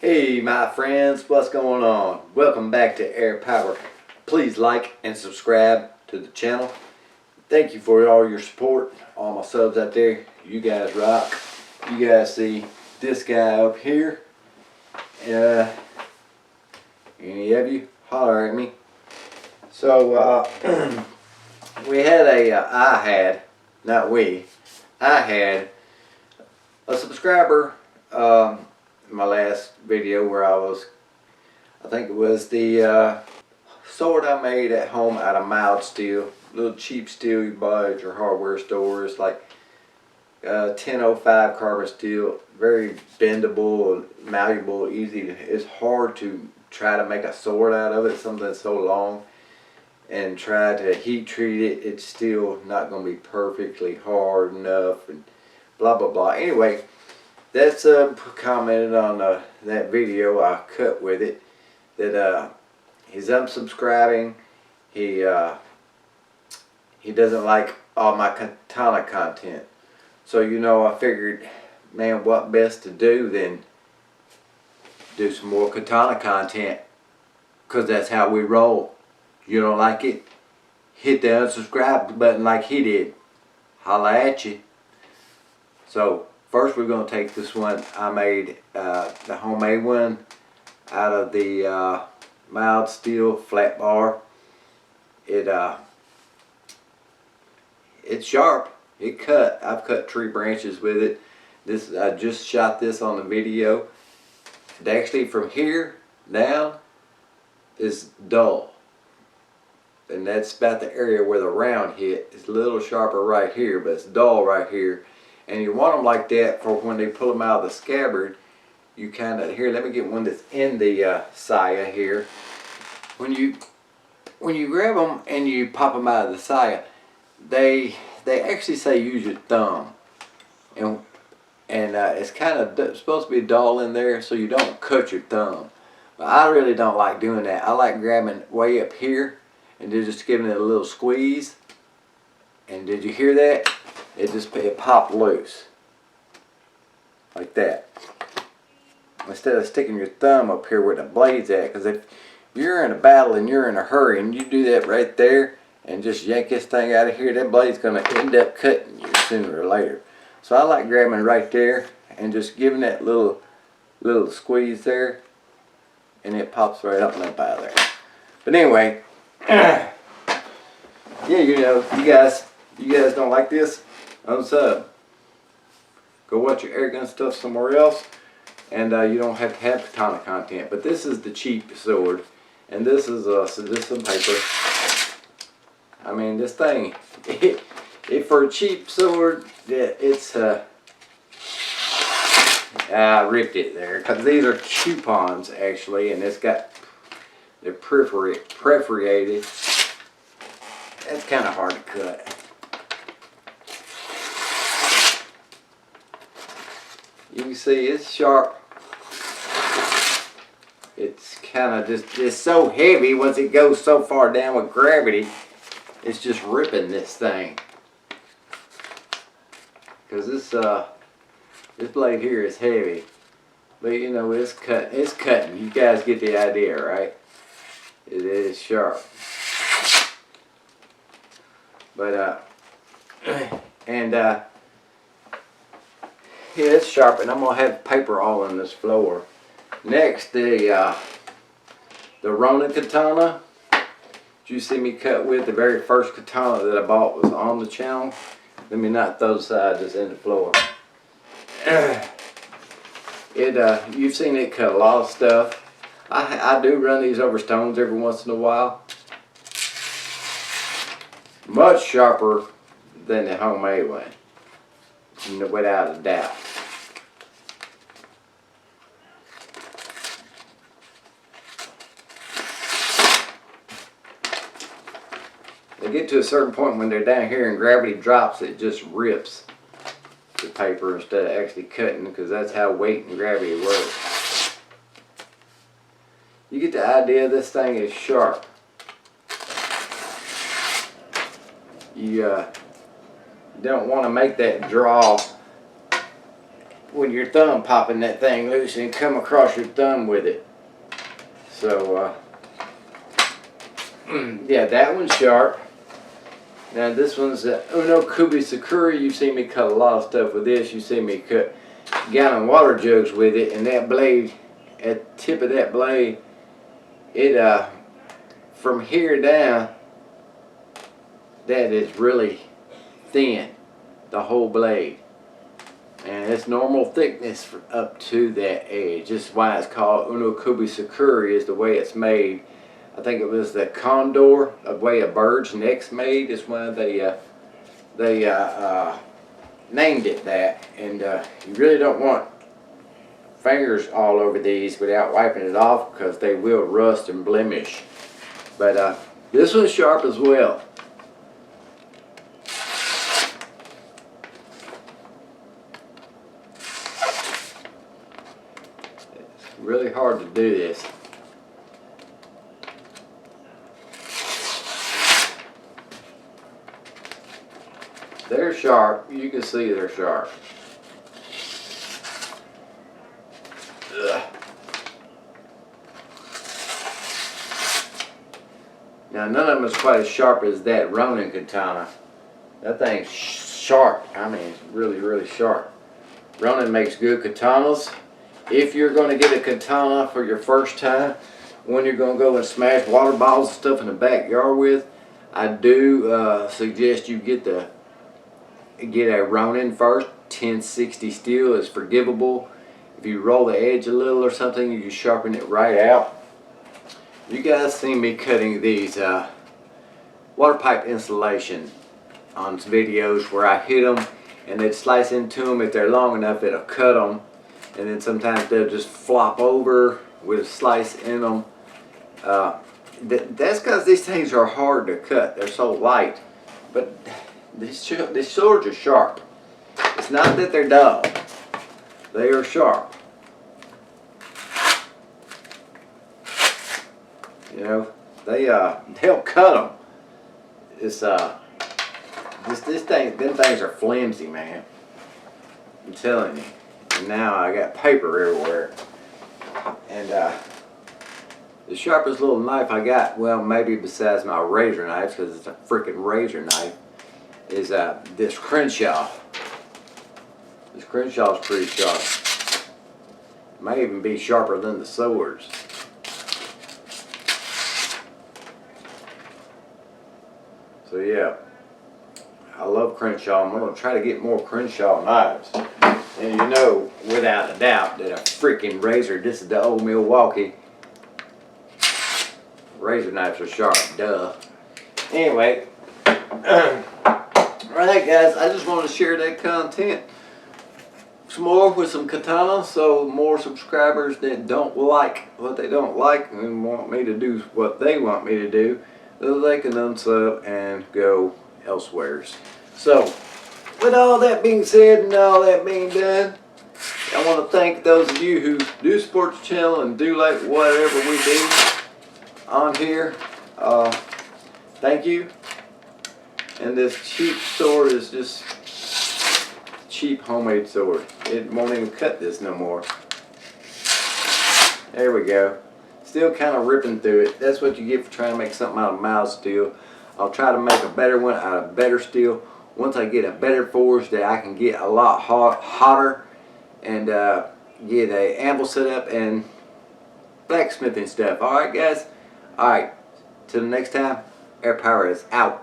Hey my friends, what's going on? Welcome back to Air Power. Please like and subscribe to the channel. Thank you for all your support, all my subs out there. You guys rock. You guys see this guy up here. Any of you, holler at me. So we had I had a subscriber my last video where I think it was the sword I made at home out of mild steel, little cheap steel you buy at your hardware store. It's like 1005 carbon steel, very bendable, malleable, easy. It's hard to try to make a sword out of it, something so long, and try to heat treat it. It's still not going to be perfectly hard enough, and blah blah blah. Anyway, that's commented on that video I cut with it, that he's unsubscribing. He doesn't like all my katana content. So I figured, man, what best to do than do some more katana content, because that's how we roll. You don't like it? Hit the unsubscribe button like he did. Holla at you. So first we're going to take this one I made, the homemade one, out of the mild steel flat bar. It's sharp. It cut. I've cut tree branches with it. I just shot this on the video. And actually from here down is dull. And that's about the area where the round hit. It's a little sharper right here, but it's dull right here. And you want them like that for when they pull them out of the scabbard. You kind of, here, let me get one that's in the saya here. When you grab them and you pop them out of the saya, they actually say use your thumb, and it's kind of supposed to be dull in there, so you don't cut your thumb. But I really don't like doing that. I like grabbing way up here and just giving it a little squeeze. And did you hear that? It popped loose like that. Instead of sticking your thumb up here where the blade's at, because if you're in a battle and you're in a hurry and you do that right there and just yank this thing out of here, that blade's going to end up cutting you sooner or later. So I like grabbing right there and just giving that little squeeze there, and it pops right up and up out of there. But anyway, yeah, you guys don't like this? Unsub. Go watch your air gun stuff somewhere else, and you don't have to have katana content. But this is the cheap sword, and this is some paper. I mean, this thing, for a cheap sword, it's I ripped it there, because these are coupons actually, and they're perforated. That's kind of hard to cut. You can see it's sharp. It's kind of it's so heavy. Once it goes so far down with gravity, it's just ripping this thing. Because this blade here is heavy, but it's cutting. You guys get the idea, right? It is sharp. But yeah, it's sharp, and I'm gonna have paper all in this floor. Next, the Ronin katana. Did you see me cut with? The very first katana that I bought was on the channel. Let me not throw the side just in the floor. You've seen it cut a lot of stuff. I do run these over stones every once in a while. Much sharper than the homemade one, without a doubt. They get to a certain point when they're down here and gravity drops, it just rips the paper instead of actually cutting, because that's how weight and gravity works. You get the idea. This thing is sharp. You don't want to make that draw when your thumb popping that thing loose and come across your thumb with it. So yeah, that one's sharp. Now this one's Uno Kubisakura. You've seen me cut a lot of stuff with this. You've seen me cut gallon water jugs with it, and that blade, at the tip of that blade, it from here down, that is really thin, the whole blade, and it's normal thickness up to that edge. This is why it's called Uno Kubisakura, is the way it's made. I think it was the condor, the way a bird's neck's made, is why they named it that. And you really don't want fingers all over these without wiping it off, because they will rust and blemish. But this one's sharp as well. It's really hard to do this. They're sharp. You can see they're sharp. Ugh. Now none of them is quite as sharp as that Ronin katana. That thing's sharp. I mean, it's really, really sharp. Ronin makes good katanas. If you're going to get a katana for your first time, when you're going to go and smash water bottles and stuff in the backyard with, I do suggest you get a Ronin first. 1060 steel is forgivable. If you roll the edge a little or something, you can sharpen it right out. You guys seen me cutting these water pipe insulation on videos where I hit them and they'd slice into them. If they're long enough, it'll cut them, and then sometimes they'll just flop over with a slice in them. That's because these things are hard to cut. They're so light, but these swords are sharp. It's not that they're dull. They are sharp. You know, they'll cut them. It's this thing. Them things are flimsy, man. I'm telling you. And now I got paper everywhere. And the sharpest little knife I got, well, maybe besides my razor knife, because it's a freaking razor knife, is this Crenshaw. This Crenshaw's pretty sharp. May even be sharper than the swords. So yeah, I love Crenshaw. I'm going to try to get more Crenshaw knives. And you know, without a doubt, that a freaking razor, this is the old Milwaukee. Razor knives are sharp, duh. Anyway, alright guys, I just want to share that content some more with some katanas, so more subscribers that don't like what they don't like and want me to do what they want me to do, so they can unsub and go elsewheres. So, with all that being said and all that being done, I want to thank those of you who do support the channel and do like whatever we do on here. Thank you. And this cheap sword is just cheap homemade sword. It won't even cut this no more. There we go. Still kind of ripping through it. That's what you get for trying to make something out of mild steel. I'll try to make a better one out of better steel once I get a better forge that I can get a lot hotter and get a anvil set up and blacksmithing stuff. Alright guys? Alright. Till the next time, Air Power is out.